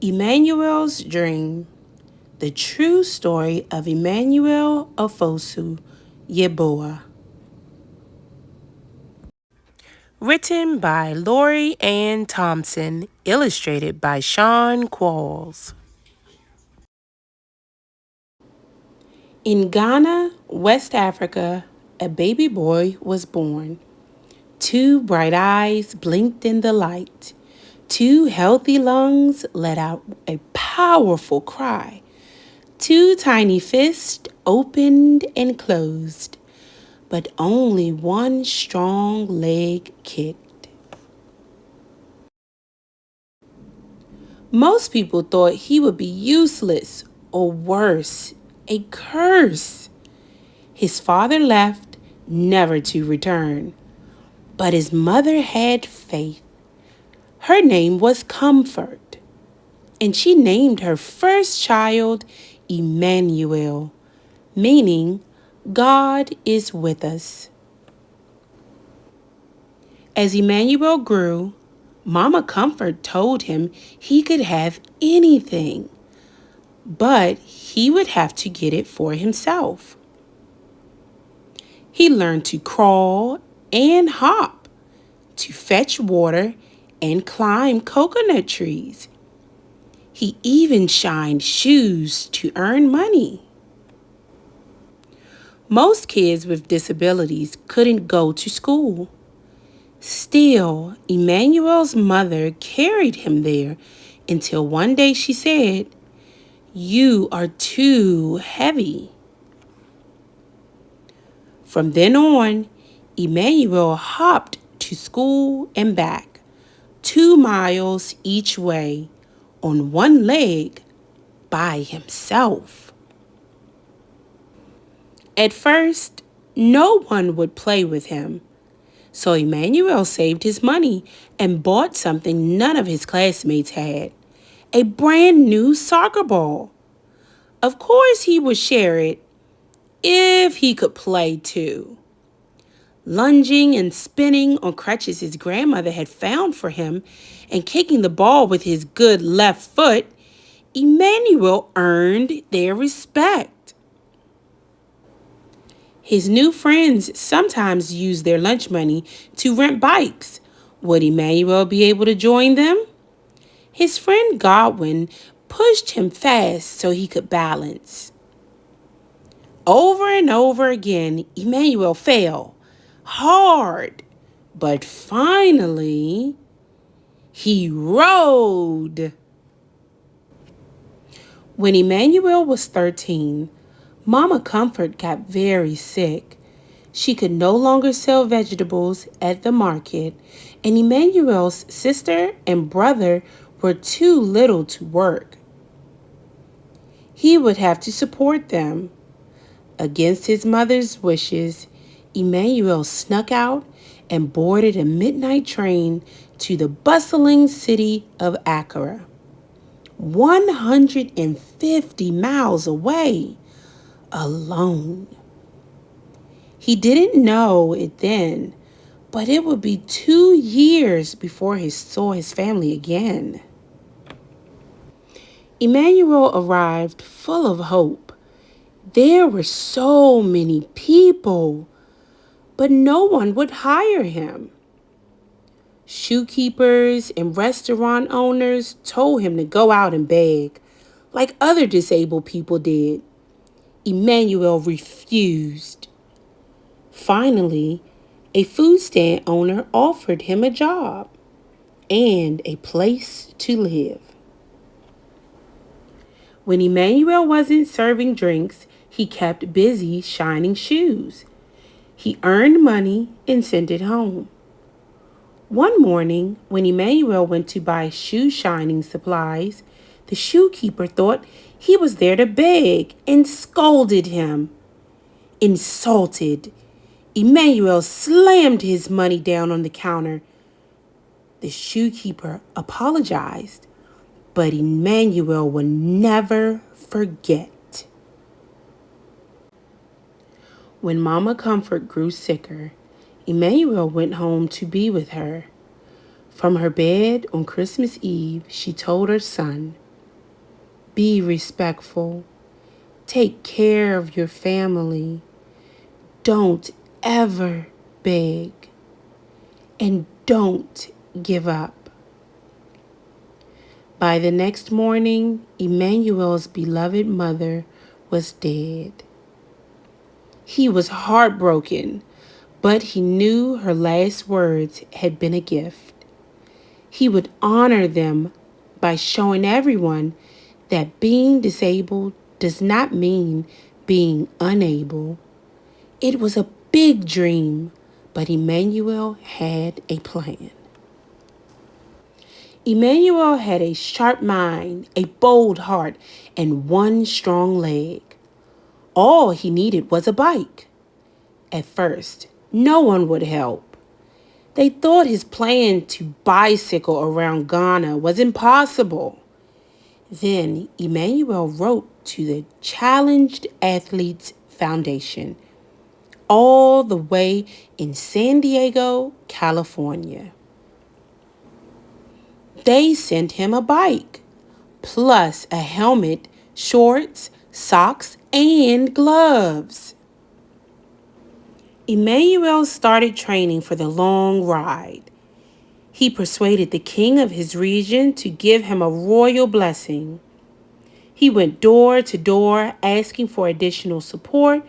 Emmanuel's Dream, the true story of Emmanuel Ofosu Yeboah. Written by Lori Ann Thompson, illustrated by Sean Qualls. In Ghana, West Africa, a baby boy was born. Two bright eyes blinked in the light. Two healthy lungs let out a powerful cry. Two tiny fists opened and closed, but only one strong leg kicked. Most people thought he would be useless or worse, a curse. His father left, never to return, but his mother had faith. Her name was Comfort, and she named her first child Emmanuel, meaning God is with us. As Emmanuel grew, Mama Comfort told him he could have anything, but he would have to get it for himself. He learned to crawl and hop, to fetch water and climb coconut trees. He even shined shoes to earn money. Most kids with disabilities couldn't go to school. Still, Emmanuel's mother carried him there until one day she said, "You are too heavy." From then on, Emmanuel hopped to school and back, 2 miles each way, on one leg, by himself. At first, no one would play with him. So Emmanuel saved his money and bought something none of his classmates had, a brand new soccer ball. Of course he would share it if he could play too. Lunging and spinning on crutches his grandmother had found for him and kicking the ball with his good left foot, Emmanuel earned their respect. His new friends sometimes used their lunch money to rent bikes. Would Emmanuel be able to join them? His friend Godwin pushed him fast so he could balance. Over and over again, Emmanuel fell hard, but finally, he rode. When Emmanuel was 13, Mama Comfort got very sick. She could no longer sell vegetables at the market, and Emmanuel's sister and brother were too little to work. He would have to support them. Against his mother's wishes, Emmanuel snuck out and boarded a midnight train to the bustling city of Accra, 150 miles away, alone. He didn't know it then, but it would be 2 years before he saw his family again. Emmanuel arrived full of hope. There were so many people, but no one would hire him. Shoekeepers and restaurant owners told him to go out and beg, like other disabled people did. Emmanuel refused. Finally, a food stand owner offered him a job and a place to live. When Emmanuel wasn't serving drinks, he kept busy shining shoes. He earned money and sent it home. One morning, when Emmanuel went to buy shoe shining supplies, the shoekeeper thought he was there to beg and scolded him. Insulted, Emmanuel slammed his money down on the counter. The shoekeeper apologized, but Emmanuel will never forget. When Mama Comfort grew sicker, Emmanuel went home to be with her. From her bed on Christmas Eve, she told her son, Be respectful. Take care of your family. Don't ever beg. And don't give up. By the next morning, Emmanuel's beloved mother was dead. He was heartbroken, but he knew her last words had been a gift. He would honor them by showing everyone that being disabled does not mean being unable. It was a big dream, but Emmanuel had a plan. Emmanuel had a sharp mind, a bold heart, and one strong leg. All he needed was a bike. At first, no one would help. They thought his plan to bicycle around Ghana was impossible. Then Emmanuel wrote to the Challenged Athletes Foundation, all the way in San Diego, California. They sent him a bike, plus a helmet, shorts, socks, and gloves. Emmanuel started training for the long ride. He persuaded the king of his region to give him a royal blessing. He went door to door asking for additional support.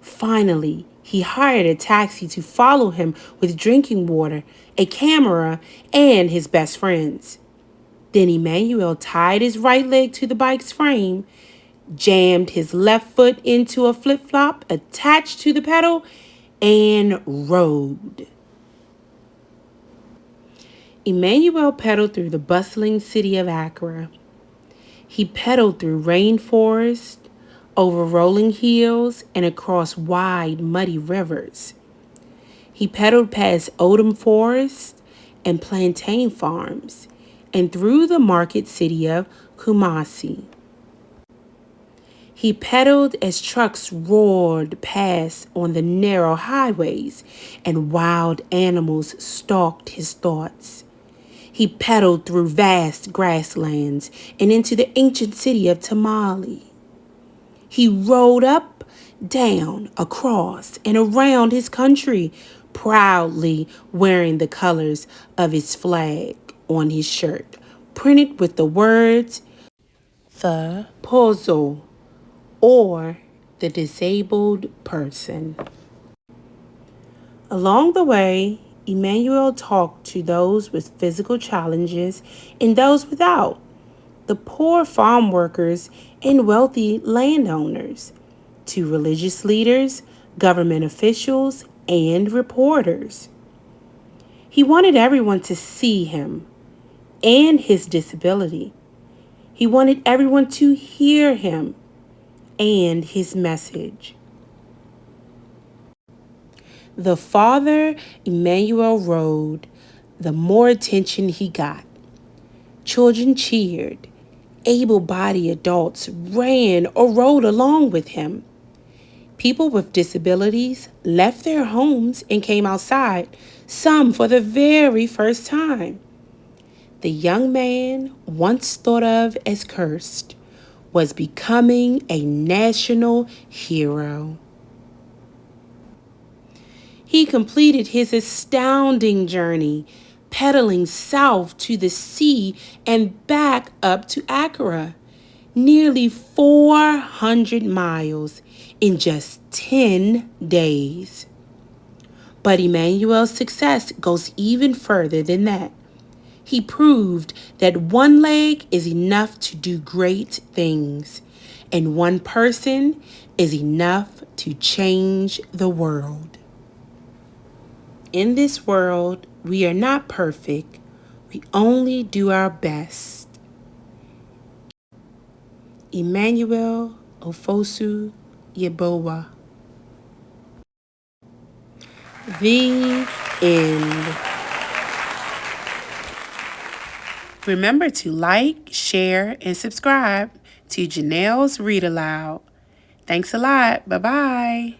Finally, he hired a taxi to follow him with drinking water, a camera, and his best friends. Then Emmanuel tied his right leg to the bike's frame, jammed his left foot into a flip-flop attached to the pedal, and rode. Emmanuel pedaled through the bustling city of Accra. He pedaled through rainforest, over rolling hills, and across wide, muddy rivers. He pedaled past oldham forests and plantain farms, and through the market city of Kumasi. He pedaled as trucks roared past on the narrow highways, and wild animals stalked his thoughts. He pedaled through vast grasslands and into the ancient city of Tamale. He rode up, down, across, and around his country, proudly wearing the colors of his flag on his shirt, printed with the words, the Pozo, or the disabled person. Along the way, Emmanuel talked to those with physical challenges and those without, the poor farm workers and wealthy landowners, to religious leaders, government officials, and reporters. He wanted everyone to see him and his disability. He wanted everyone to hear him and his message. The farther Emmanuel rode, the more attention he got. Children cheered. Able-bodied adults ran or rode along with him. People with disabilities left their homes and came outside, some for the very first time. The young man, once thought of as cursed, was becoming a national hero. He completed his astounding journey, pedaling south to the sea and back up to Accra, nearly 400 miles in just 10 days. But Emmanuel's success goes even further than that. He proved that one leg is enough to do great things, and one person is enough to change the world. In this world, we are not perfect. We only do our best. Emmanuel Ofosu Yeboah. The end. Remember to like, share, and subscribe to Janelle's Read Aloud. Thanks a lot. Bye-bye.